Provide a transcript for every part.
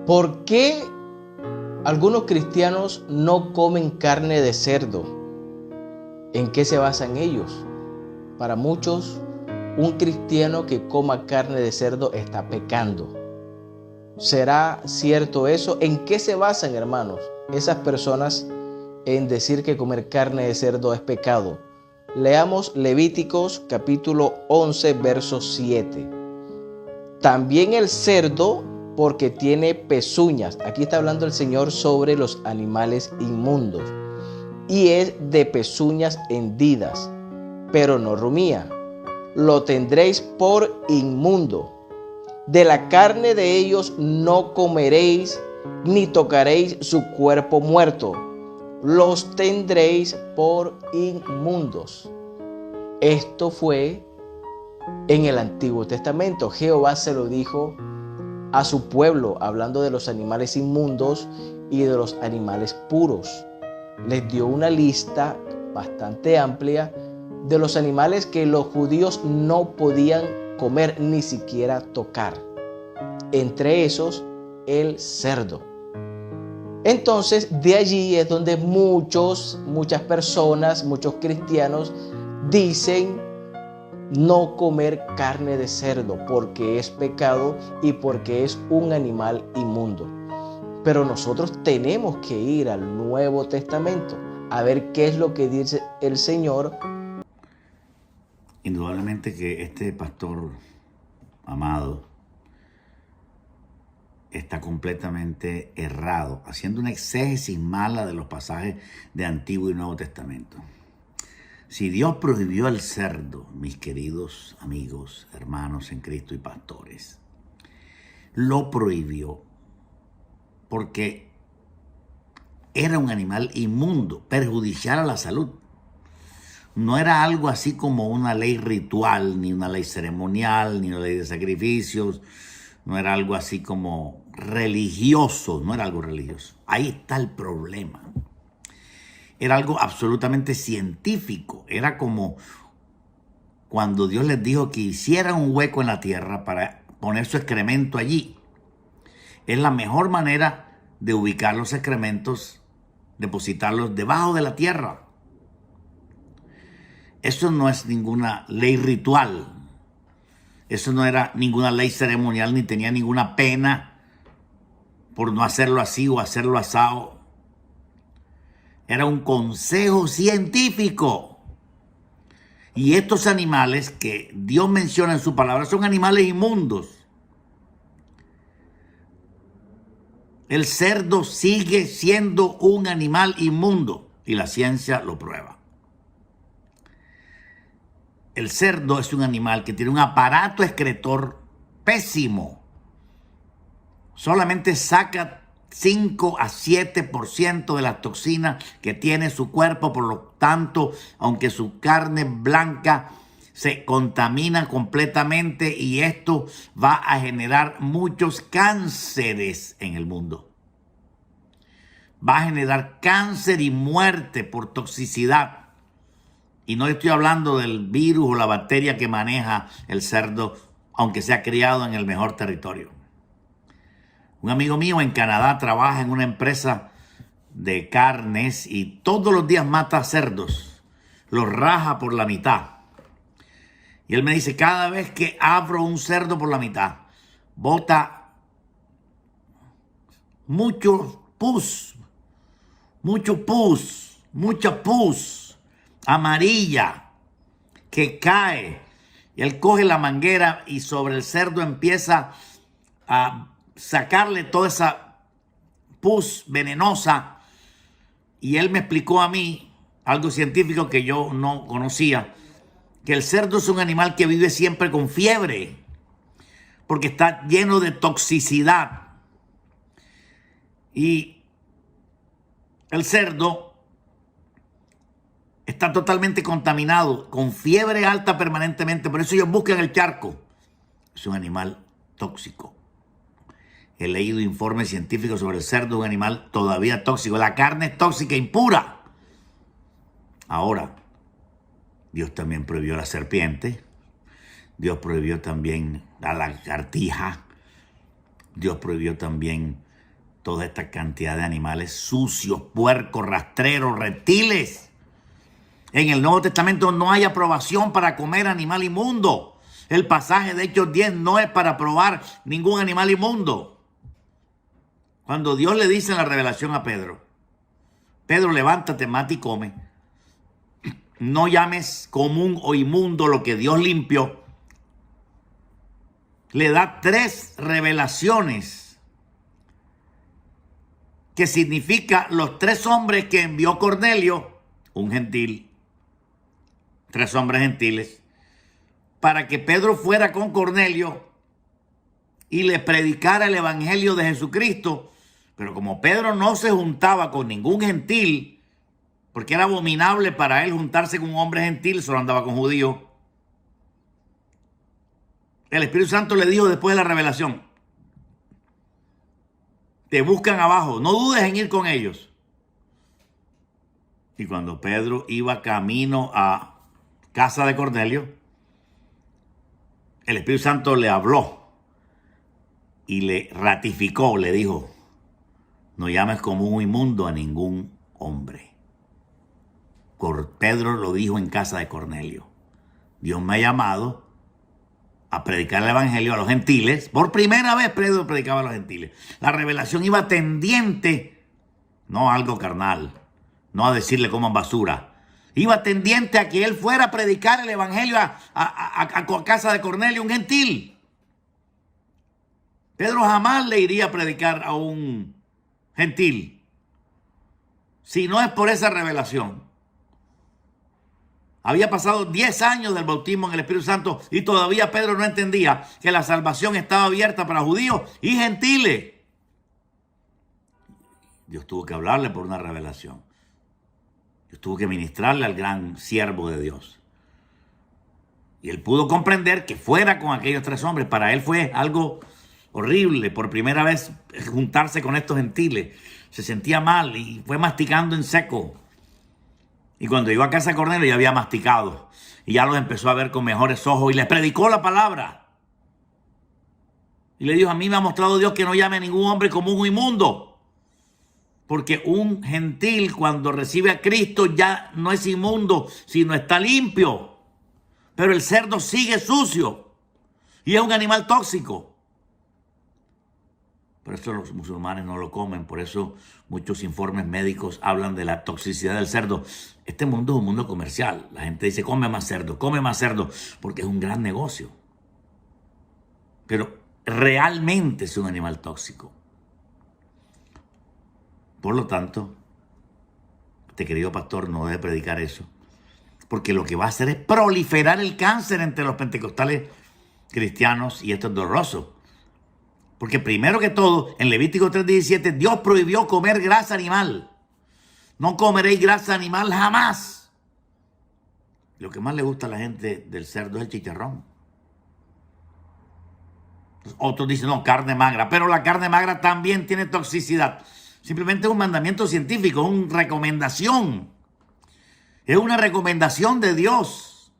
¿Por qué algunos cristianos no comen carne de cerdo? ¿En qué se basan ellos? Para muchos, un cristiano que coma carne de cerdo está pecando. ¿Será cierto eso? ¿En qué se basan, hermanos, esas personas en decir que comer carne de cerdo es pecado? Leamos Levíticos capítulo 11, verso 7. También el cerdo, porque tiene pezuñas. Aquí está hablando el Señor sobre los animales inmundos. Y es de pezuñas hendidas, pero no rumía. Lo tendréis por inmundo. De la carne de ellos no comeréis, ni tocaréis su cuerpo muerto. Los tendréis por inmundos. Esto fue en el Antiguo Testamento. Jehová se lo dijo a su pueblo, hablando de los animales inmundos y de los animales puros. Les dio una lista bastante amplia de los animales que los judíos no podían comer, ni siquiera tocar. Entre esos, el cerdo. Entonces, de allí es donde muchas personas, muchos cristianos dicen no comer carne de cerdo porque es pecado y porque es un animal inmundo. Pero nosotros tenemos que ir al Nuevo Testamento a ver qué es lo que dice el Señor. Indudablemente que este pastor amado está completamente errado, haciendo una exégesis mala de los pasajes de Antiguo y Nuevo Testamento. Si Dios prohibió el cerdo, mis queridos amigos, hermanos en Cristo y pastores, lo prohibió porque era un animal inmundo, perjudicial a la salud. No era algo así como una ley ritual, ni una ley ceremonial, ni una ley de sacrificios. No era algo así como religioso, no era algo religioso. Ahí está el problema. Era algo absolutamente científico. Era como cuando Dios les dijo que hicieran un hueco en la tierra para poner su excremento allí. Es la mejor manera de ubicar los excrementos, depositarlos debajo de la tierra. Eso no es ninguna ley ritual. Eso no era ninguna ley ceremonial, ni tenía ninguna pena por no hacerlo así o hacerlo asado. Era un consejo científico. Y estos animales que Dios menciona en su palabra son animales inmundos. El cerdo sigue siendo un animal inmundo y la ciencia lo prueba. El cerdo es un animal que tiene un aparato excretor pésimo. Solamente saca 5 a 7% de las toxinas que tiene su cuerpo. Por lo tanto, aunque su carne blanca se contamina completamente, y esto va a generar muchos cánceres en el mundo. Va a generar cáncer y muerte por toxicidad. Y no estoy hablando del virus o la bacteria que maneja el cerdo, aunque sea criado en el mejor territorio. Un amigo mío en Canadá trabaja en una empresa de carnes y todos los días mata cerdos, los raja por la mitad. Y él me dice, cada vez que abro un cerdo por la mitad, bota mucha pus amarilla que cae. Y él coge la manguera y sobre el cerdo empieza a sacarle toda esa pus venenosa. Y él me explicó a mí algo científico que yo no conocía, que el cerdo es un animal que vive siempre con fiebre porque está lleno de toxicidad. Y el cerdo está totalmente contaminado, con fiebre alta permanentemente. Por eso ellos buscan el charco. Es un animal tóxico. He leído informes científicos sobre el cerdo, un animal todavía tóxico. La carne es tóxica, impura. Ahora, Dios también prohibió la serpiente. Dios prohibió también la lagartija. Dios prohibió también toda esta cantidad de animales sucios, puercos, rastreros, reptiles. En el Nuevo Testamento no hay aprobación para comer animal inmundo. El pasaje de Hechos 10 no es para probar ningún animal inmundo. Cuando Dios le dice en la revelación a Pedro, Pedro, levántate, mata y come. No llames común o inmundo lo que Dios limpió. Le da 3 revelaciones que significa los 3 hombres que envió Cornelio, un gentil, 3 hombres gentiles, para que Pedro fuera con Cornelio y le predicara el evangelio de Jesucristo. Pero como Pedro no se juntaba con ningún gentil, porque era abominable para él juntarse con un hombre gentil, solo andaba con judíos, el Espíritu Santo le dijo después de la revelación, te buscan abajo, no dudes en ir con ellos. Y cuando Pedro iba camino a casa de Cornelio, el Espíritu Santo le habló y le ratificó, le dijo, no llames como un inmundo a ningún hombre. Pedro lo dijo en casa de Cornelio. Dios me ha llamado a predicar el evangelio a los gentiles. Por primera vez Pedro predicaba a los gentiles. La revelación iba tendiente, no a algo carnal, no a decirle coman basura. Iba tendiente a que él fuera a predicar el evangelio a casa de Cornelio, un gentil. Pedro jamás le iría a predicar a un gentil si no es por esa revelación. Había pasado 10 años del bautismo en el Espíritu Santo y todavía Pedro no entendía que la salvación estaba abierta para judíos y gentiles. Dios tuvo que hablarle por una revelación. Dios tuvo que ministrarle al gran siervo de Dios. Y él pudo comprender que fuera con aquellos 3 hombres. Para él fue algo horrible. Por primera vez juntarse con estos gentiles. Se sentía mal y fue masticando en seco. Y cuando llegó a casa de Cornelio ya había masticado. Y ya los empezó a ver con mejores ojos. Y les predicó la palabra. Y le dijo, a mí me ha mostrado Dios que no llame a ningún hombre común o inmundo. Porque un gentil cuando recibe a Cristo ya no es inmundo, sino está limpio. Pero el cerdo sigue sucio. Y es un animal tóxico. Por eso los musulmanes no lo comen. Por eso muchos informes médicos hablan de la toxicidad del cerdo. Este mundo es un mundo comercial. La gente dice, come más cerdo, porque es un gran negocio. Pero realmente es un animal tóxico. Por lo tanto, este querido pastor no debe predicar eso. Porque lo que va a hacer es proliferar el cáncer entre los pentecostales cristianos y esto es doloroso. Porque primero que todo, en Levítico 3:17, Dios prohibió comer grasa animal. No comeréis grasa animal jamás. Lo que más le gusta a la gente del cerdo es el chicharrón. Otros dicen, no, carne magra. Pero la carne magra también tiene toxicidad. Simplemente es un mandamiento científico, una recomendación. Es una recomendación de Dios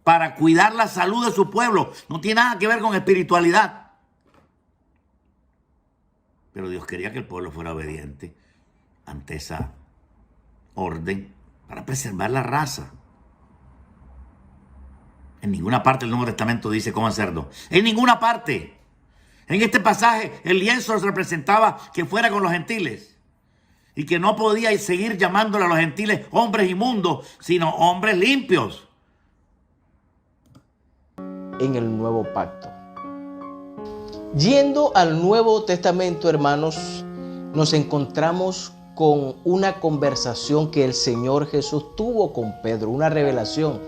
para cuidar la salud de su pueblo. No tiene nada que ver con espiritualidad. Pero Dios quería que el pueblo fuera obediente ante esa orden para preservar la raza. En ninguna parte del Nuevo Testamento dice coman cerdo. En ninguna parte. En este pasaje el lienzo representaba que fuera con los gentiles. Y que no podía seguir llamándole a los gentiles hombres inmundos, sino hombres limpios. En el nuevo pacto. Yendo al Nuevo Testamento, hermanos, nos encontramos con una conversación que el Señor Jesús tuvo con Pedro, una revelación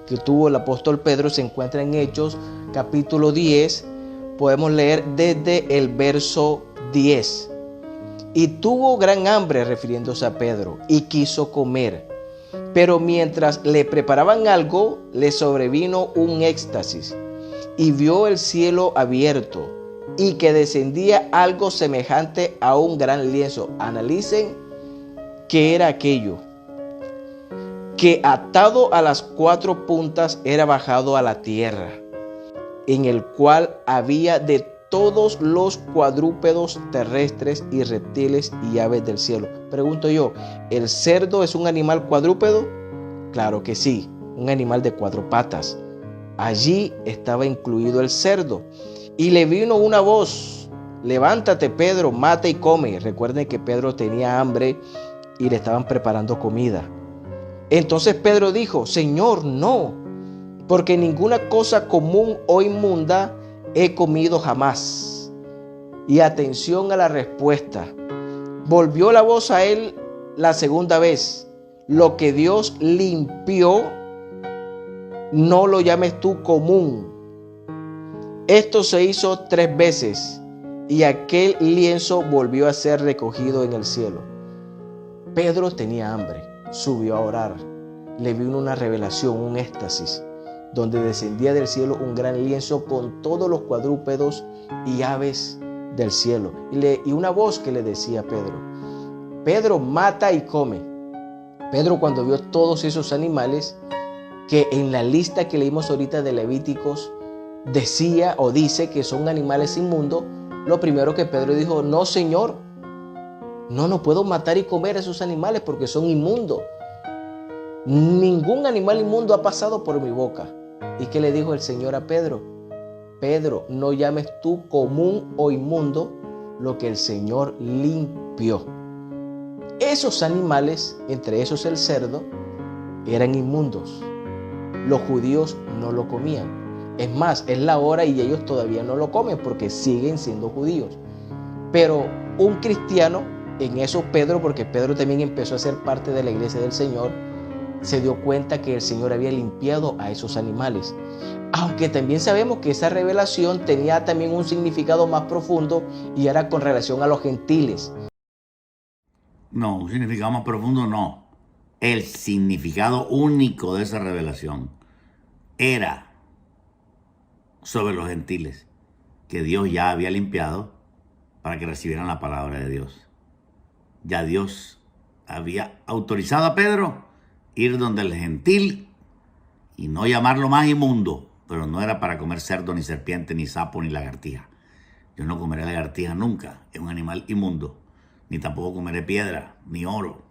que tuvo el apóstol Pedro. Se encuentra en Hechos capítulo 10, podemos leer desde el verso 10. Y tuvo gran hambre, refiriéndose a Pedro, y quiso comer. Pero mientras le preparaban algo, le sobrevino un éxtasis, y vio el cielo abierto, y que descendía algo semejante a un gran lienzo. Analicen qué era aquello. Que atado a las 4 puntas era bajado a la tierra, en el cual había de todos los cuadrúpedos terrestres y reptiles y aves del cielo. Pregunto yo, ¿el cerdo es un animal cuadrúpedo? Claro que sí, un animal de 4 patas. Allí estaba incluido el cerdo. Y le vino una voz: levántate, Pedro, mata y come. Recuerden que Pedro tenía hambre y le estaban preparando comida. Entonces Pedro dijo: Señor, no, porque ninguna cosa común o inmunda he comido jamás. Y atención a la respuesta. Volvió la voz a él la segunda vez: lo que Dios limpió, no lo llames tú común. Esto se hizo 3 veces y aquel lienzo volvió a ser recogido en el cielo. Pedro tenía hambre, subió a orar. Le vino una revelación, un éxtasis, donde descendía del cielo un gran lienzo con todos los cuadrúpedos y aves del cielo. Y una voz que le decía a Pedro: Pedro, mata y come. Pedro, cuando vio todos esos animales, que en la lista que leímos ahorita de Levíticos decía o dice que son animales inmundos, lo primero que Pedro dijo: no, Señor, no puedo matar y comer a esos animales porque son inmundos. Ningún animal inmundo ha pasado por mi boca. ¿Y qué le dijo el Señor a Pedro? Pedro, no llames tú común o inmundo lo que el Señor limpió. Esos animales, entre esos el cerdo, eran inmundos. Los judíos no lo comían. Es más, es la hora y ellos todavía no lo comen porque siguen siendo judíos. Pero un cristiano, en eso Pedro, porque Pedro también empezó a ser parte de la iglesia del Señor, se dio cuenta que el Señor había limpiado a esos animales. Aunque también sabemos que esa revelación tenía también un significado más profundo y era con relación a los gentiles. No, un significado más profundo no. El significado único de esa revelación era sobre los gentiles, que Dios ya había limpiado para que recibieran la palabra de Dios. Ya Dios había autorizado a Pedro ir donde el gentil y no llamarlo más inmundo, pero no era para comer cerdo, ni serpiente, ni sapo, ni lagartija. Yo no comeré lagartija nunca, es un animal inmundo. Ni tampoco comeré piedra, ni oro.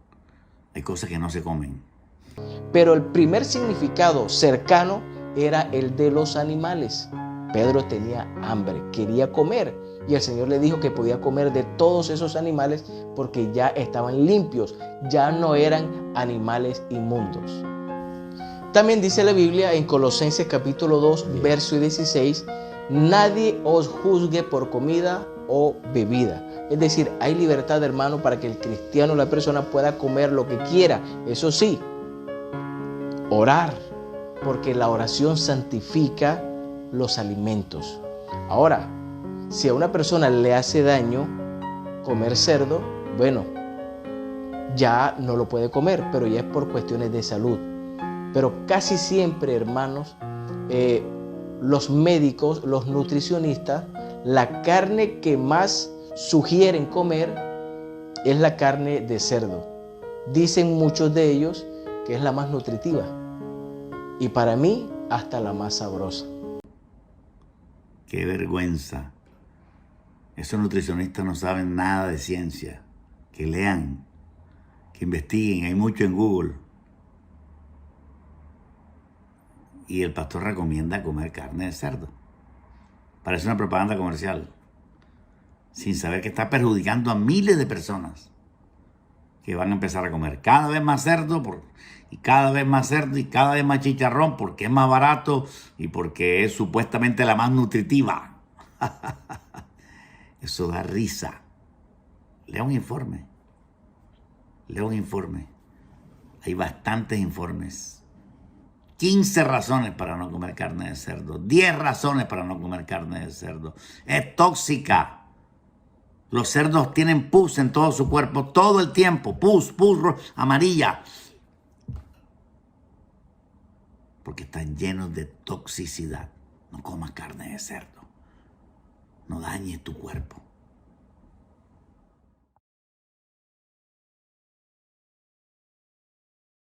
Hay cosas que no se comen. Pero el primer significado cercano era el de los animales. Pedro tenía hambre, quería comer, y el Señor le dijo que podía comer de todos esos animales porque ya estaban limpios, ya no eran animales inmundos. También dice la Biblia en Colosenses capítulo 2, verso 16, nadie os juzgue por comida o bebida. Es decir, hay libertad, hermano, para que el cristiano, la persona, pueda comer lo que quiera. Eso sí, orar, porque la oración santifica los alimentos. Ahora, si a una persona le hace daño comer cerdo, bueno, ya no lo puede comer, pero ya es por cuestiones de salud. Pero casi siempre, hermanos, los médicos, los nutricionistas, la carne que más sugieren comer es la carne de cerdo. Dicen muchos de ellos que es la más nutritiva y para mí hasta la más sabrosa. ¡Qué vergüenza! Esos nutricionistas no saben nada de ciencia. Que lean, que investiguen, hay mucho en Google. Y el pastor recomienda comer carne de cerdo. Parece una propaganda comercial, sin saber que está perjudicando a miles de personas que van a empezar a comer cada vez más cerdo y cada vez más cerdo y cada vez más chicharrón porque es más barato y porque es supuestamente la más nutritiva. Eso da risa. Lea un informe. Lea un informe. Hay bastantes informes. 15 razones para no comer carne de cerdo. 10 razones para no comer carne de cerdo. Es tóxica. Los cerdos tienen pus en todo su cuerpo todo el tiempo. Pus amarilla. Porque están llenos de toxicidad. No comas carne de cerdo. No dañes tu cuerpo.